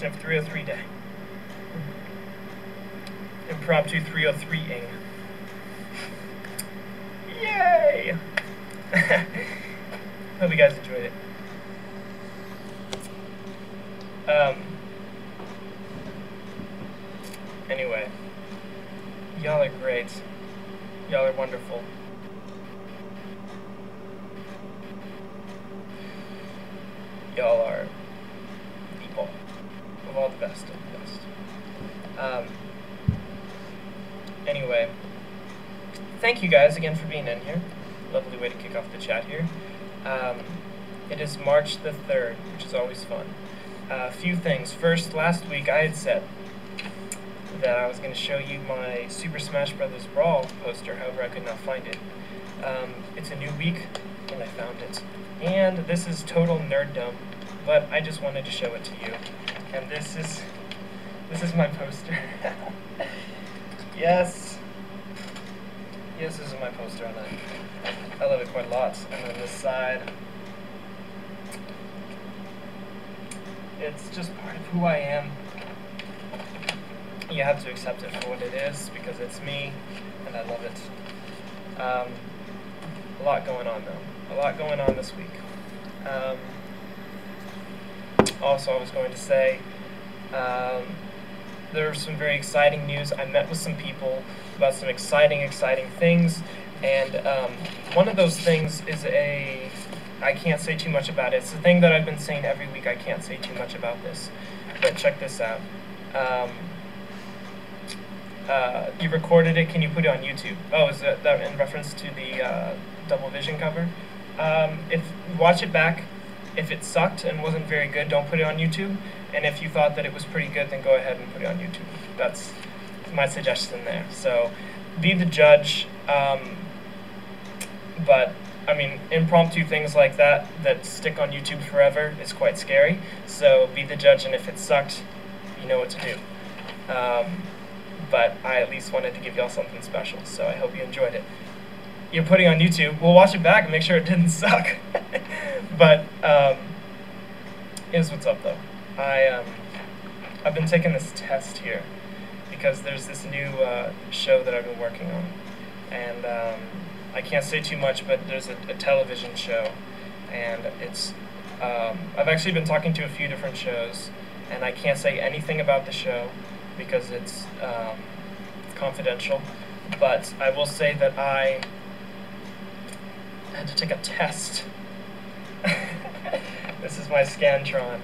of 303 day. Impromptu 303ing. Yay! Hope you guys enjoyed it. Anyway, y'all are great. Y'all are wonderful. Y'all are people of all the best of the best. Anyway, thank you guys again for being in here. Lovely way to kick off the chat here. It is March the 3rd, which is always fun. A few things. First, last week I had said that I was going to show you my Super Smash Bros. Brawl poster, however I could not find it. It's a new week, and I found it. And this is total nerddom, but I just wanted to show it to you. And this is my poster. Yes. Yes, this is my poster on it. I love it quite a lot. And on this side, it's just part of who I am. You have to accept it for what it is, because it's me, and I love it. A lot going on, though. A lot going on this week. Also, I was going to say, there was some very exciting news. I met with some people about some exciting things, and one of those things is I can't say too much about it. It's the thing that I've been saying every week. I can't say too much about this, but check this out. You recorded it, can you put it on YouTube? Oh, is that in reference to the double vision cover? If watch it back. If it sucked and wasn't very good, don't put it on YouTube. And if you thought that it was pretty good, then go ahead and put it on YouTube. That's my suggestion there. So be the judge. But I mean, impromptu things like that stick on YouTube forever is quite scary. So be the judge, and if it sucked, you know what to do. But I at least wanted to give y'all something special, so I hope you enjoyed it. You're putting on YouTube, we'll watch it back and make sure it didn't suck. But here's what's up though. I've been taking this test here because there's this new show that I've been working on, and I can't say too much, but there's a television show, and it's I've actually been talking to a few different shows, and I can't say anything about the show because it's confidential, but I will say that I had to take a test. This is my Scantron,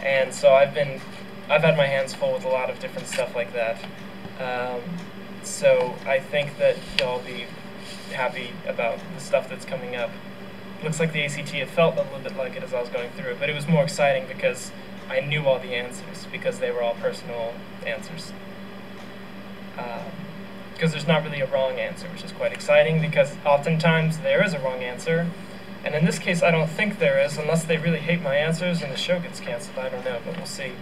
and so I've had my hands full with a lot of different stuff like that. So I think that y'all be happy about the stuff that's coming up. Looks like the ACT, it felt a little bit like it as I was going through it, but it was more exciting because I knew all the answers, because they were all personal answers. Because there's not really a wrong answer, which is quite exciting, because oftentimes there is a wrong answer, and in this case I don't think there is, unless they really hate my answers and the show gets canceled. I don't know, but we'll see.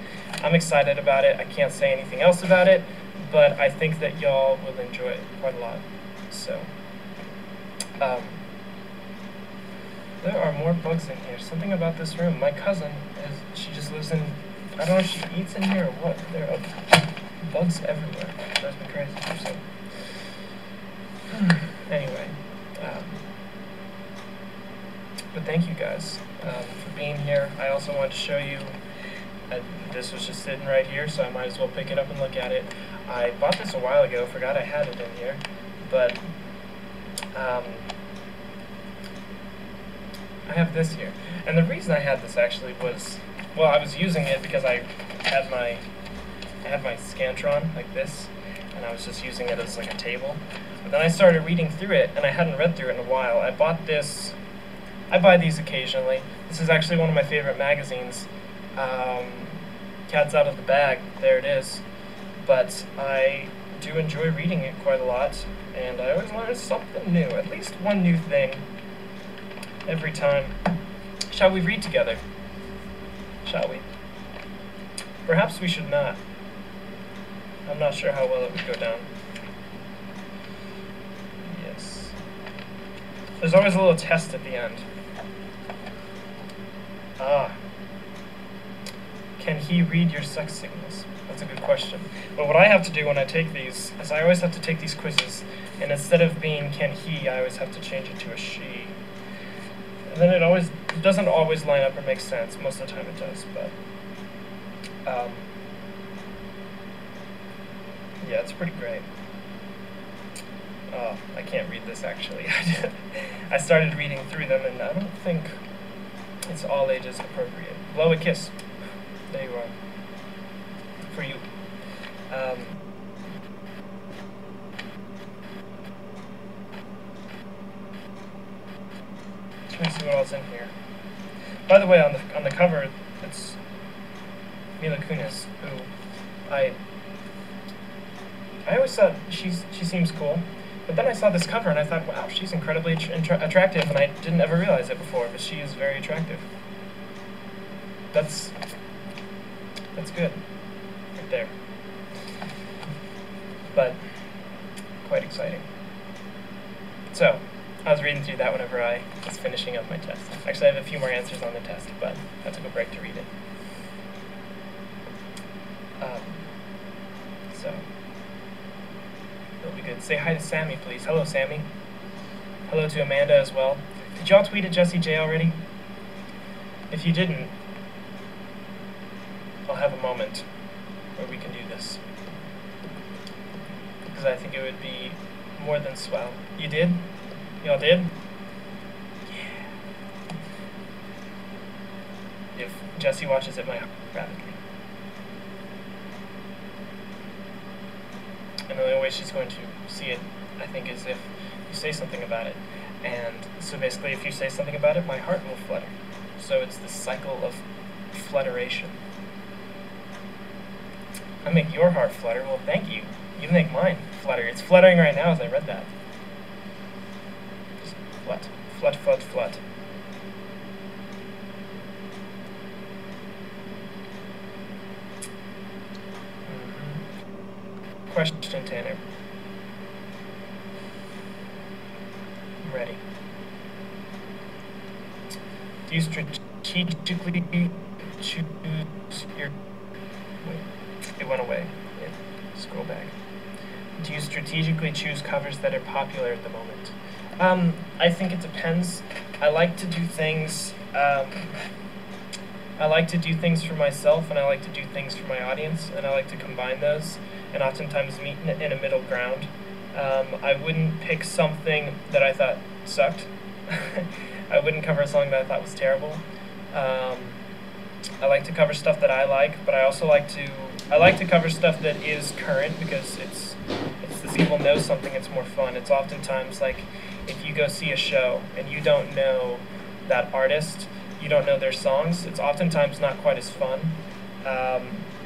I'm excited about it. I can't say anything else about it, but I think that y'all will enjoy it quite a lot. So, there are more bugs in here. Something about this room. My cousin, she just lives in, I don't know if she eats in here or what. There are bugs everywhere. It drives me crazy. So, anyway, but thank you guys for being here. I also wanted to show you, this was just sitting right here, so I might as well pick it up and look at it. I bought this a while ago, forgot I had it in here, but I have this here. And the reason I had this actually was, well, I was using it because I had my Scantron like this, and I was just using it as like a table. But then I started reading through it, and I hadn't read through it in a while. I bought this. I buy these occasionally. This is actually one of my favorite magazines. Cat's Out of the Bag. There it is. But I do enjoy reading it quite a lot, and I always learn something new, at least one new thing every time. Shall we read together? Shall we? Perhaps we should not. I'm not sure how well it would go down. Yes. There's always a little test at the end. Can he read your sex signals? That's a good question. But what I have to do when I take these is I always have to take these quizzes, and instead of being can he, I always have to change it to a she. And then it doesn't always line up or make sense. Most of the time it does, but yeah, it's pretty great. Oh, I can't read this actually. I started reading through them, and I don't think it's all ages appropriate. Blow a kiss. There you are. For you. Trying to see what else in here. By the way, on the cover, it's Mila Kunis, who I always thought she seems cool, but then I saw this cover and I thought, wow, she's incredibly attractive, and I didn't ever realize it before, but she is very attractive. That's good, right there. But quite exciting. So I was reading through that whenever I was finishing up my test. Actually, I have a few more answers on the test, but I took a break to read it. So it'll be good. Say hi to Sammy, please. Hello, Sammy. Hello to Amanda as well. Did y'all tweet at Jessie J already? If you didn't, I'll have a moment where we can do this, because I think it would be more than swell. You did? Y'all did? Yeah. If Jessie watches it, my heart rapidly. And the only way she's going to see it, I think, is if you say something about it. And so basically, if you say something about it, my heart will flutter. So it's this cycle of flutteration. I make your heart flutter. Well, thank you. You make mine flutter. It's fluttering right now as I read that. Just flut, flut, flut, flut. Question, Tanner. I'm ready. Do you strategically choose your... Wait, it went away. Scroll back. Do you strategically choose covers that are popular at the moment? I think it depends. I like to do things... I like to do things for myself, and I like to do things for my audience, and I like to combine those, and oftentimes meet in a middle ground. I wouldn't pick something that I thought sucked. I wouldn't cover a song that I thought was terrible. I like to cover stuff that I like, but I also like to cover stuff that is current, because it's as people know something, it's more fun. It's oftentimes like if you go see a show and you don't know that artist, you don't know their songs, it's oftentimes not quite as fun.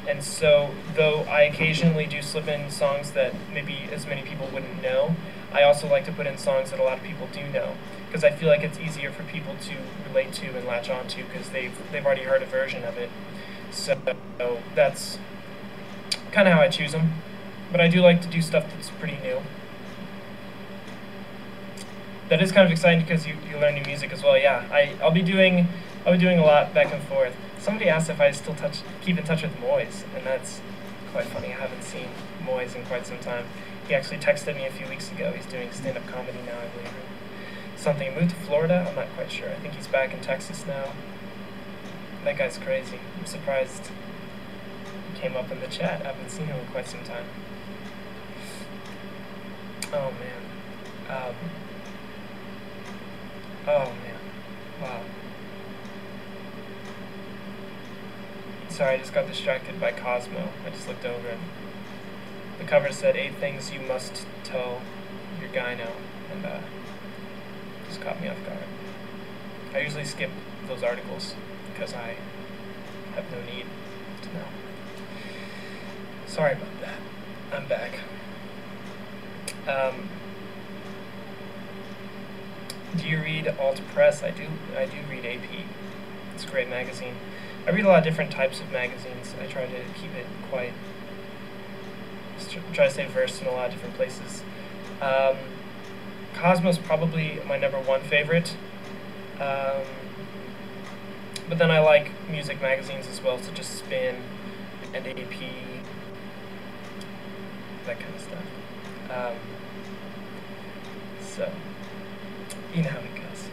And so, though I occasionally do slip in songs that maybe as many people wouldn't know, I also like to put in songs that a lot of people do know, because I feel like it's easier for people to relate to and latch on to, because they've already heard a version of it. So that's kind of how I choose them. But I do like to do stuff that's pretty new. That is kind of exciting because you learn new music as well. Yeah, I'll be doing a lot back and forth. Somebody asked if I still keep in touch with Moyes, and that's quite funny. I haven't seen Moyes in quite some time. He actually texted me a few weeks ago. He's doing stand-up comedy now, I believe. Something. He moved to Florida? I'm not quite sure. I think he's back in Texas now. That guy's crazy. I'm surprised he came up in the chat. I haven't seen him in quite some time. Oh, man. Oh, man. Wow. Sorry, I just got distracted by Cosmo. I just looked over and the cover said 8 things you must tell your gyno, and just caught me off guard. I usually skip those articles because I have no need to know. Sorry about that. I'm back. Do you read Alt Press? I do read AP. It's a great magazine. I read a lot of different types of magazines. I try to keep it quite, try to stay versed in a lot of different places. Cosmo's probably my #1 favorite. But then I like music magazines as well, such as Spin and AP, that kind of stuff. So, you know how it goes.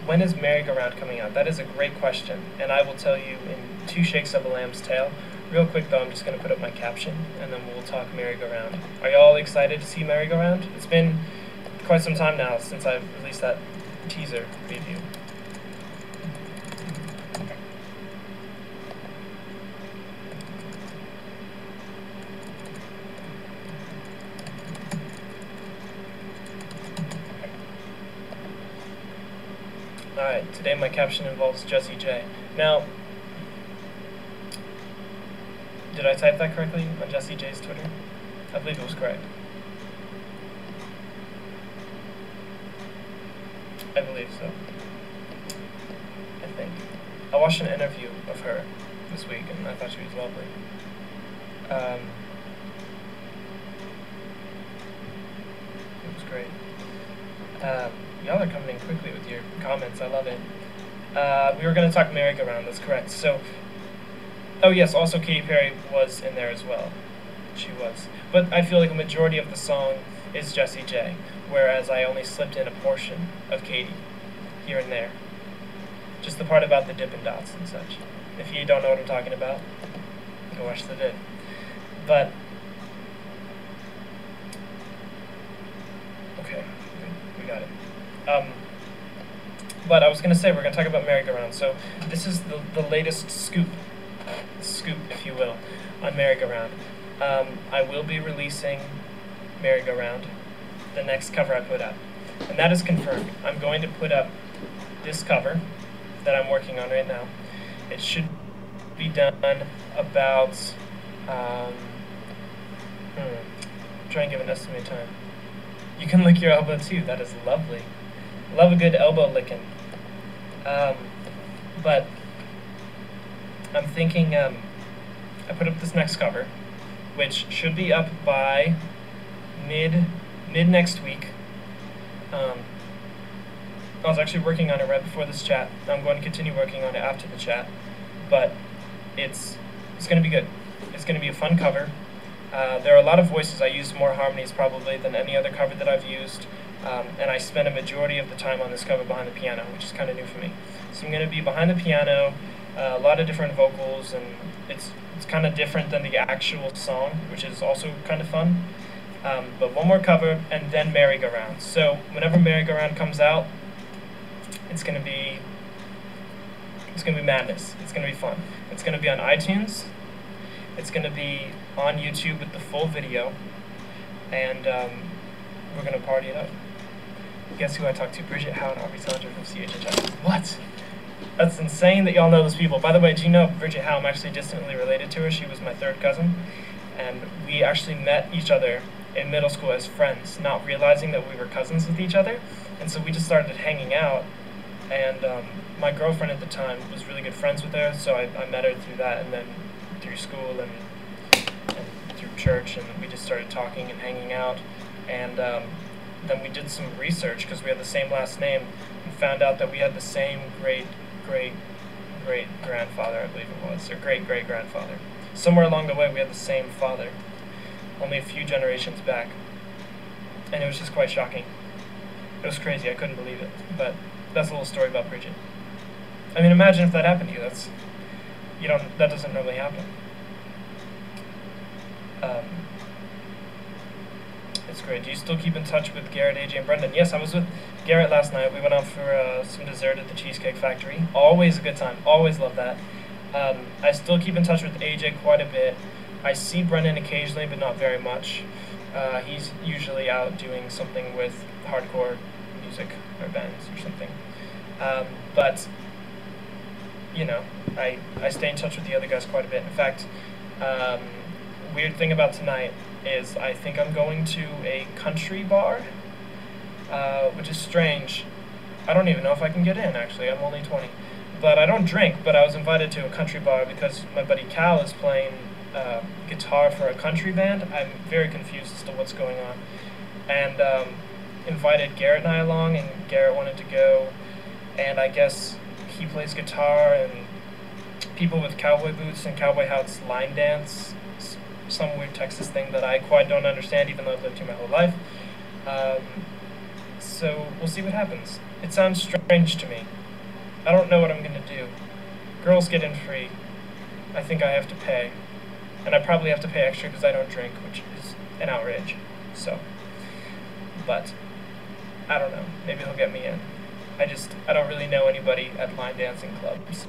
When is Merry-Go-Round coming out? That is a great question, and I will tell you in 2 shakes of a lamb's tail. Real quick though, I'm just going to put up my caption, and then we'll talk Merry-Go-Round. Are y'all excited to see Merry-Go-Round? It's been quite some time now since I've released that teaser preview. Alright, today my caption involves Jesse J. Now, did I type that correctly on Jesse J's Twitter? I believe it was correct. I believe so. I think. I watched an interview of her this week, and I thought she was lovely. It was great. Y'all are coming in quickly with your comments. I love it. We were going to talk Merry-Go-Round. That's correct. So, oh yes, also Katy Perry was in there as well. She was. But I feel like a majority of the song is Jesse J, whereas I only slipped in a portion of Katy here and there. Just the part about the Dippin' Dots and such. If you don't know what I'm talking about, go watch the vid. But, okay, we got it. But I was going to say, we're going to talk about Merry-Go-Round. So this is the latest scoop, if you will, on Merry-Go-Round. I will be releasing Merry-Go-Round, the next cover I put up. And that is confirmed. I'm going to put up this cover that I'm working on right now. It should be done about, try and give an estimated time. You can lick your elbow too, that is lovely. Love a good elbow licking. But I'm thinking, I put up this next cover, which should be up by mid next week. I was actually working on it right before this chat. I'm going to continue working on it after the chat, but it's going to be good. It's going to be a fun cover. There are a lot of voices. I used more harmonies probably than any other cover that I've used, and I spent a majority of the time on this cover behind the piano, which is kind of new for me. So I'm going to be behind the piano, a lot of different vocals, and it's kind of different than the actual song, which is also kind of fun. But one more cover, and then Merry-Go-Round. So whenever Merry-Go-Round comes out, it's gonna be madness. It's gonna be fun. It's gonna be on iTunes. It's gonna be on YouTube with the full video, and we're gonna party it up. Guess who I talked to? Bridget Howe and Aubrey Sandra from CHHI. What? That's insane that y'all know those people. By the way, do you know Bridget Howe? I'm actually distantly related to her. She was my third cousin, and we actually met each other in middle school as friends, not realizing that we were cousins with each other. And so we just started hanging out, and my girlfriend at the time was really good friends with her, so I met her through that, and then through school and through church, and we just started talking and hanging out. And then we did some research, because we had the same last name, and found out that we had the same great-great-great-grandfather, I believe it was, or great-great-grandfather. Somewhere along the way we had the same father, only a few generations back, and it was just quite shocking. It was crazy, I couldn't believe it, but that's a little story about Bridget. I mean, imagine if that happened to you. That doesn't normally happen. It's great. Do you still keep in touch with Garrett, AJ, and Brendan? Yes, I was with Garrett last night. We went out for some dessert at the Cheesecake Factory. Always a good time. Always love that. I still keep in touch with AJ quite a bit. I see Brendan occasionally, but not very much. He's usually out doing something with hardcore music or bands or something. But, you know, I stay in touch with the other guys quite a bit. In fact, weird thing about tonight is I think I'm going to a country bar, which is strange. I don't even know if I can get in, actually. I'm only 20. But I don't drink, but I was invited to a country bar because my buddy Cal is playing guitar for a country band. I'm very confused as to what's going on. And invited Garrett and I along, and Garrett wanted to go. and I guess he plays guitar, and people with cowboy boots and cowboy hats line dance, some weird Texas thing that I quite don't understand, even though I've lived here my whole life. Um, so we'll see what happens. It sounds strange to me. I don't know what I'm gonna do. Girls get in free. I think I have to pay. And I probably have to pay extra because I don't drink, which is an outrage. So, but, I don't know. Maybe he'll get me in. I don't really know anybody at line dancing clubs.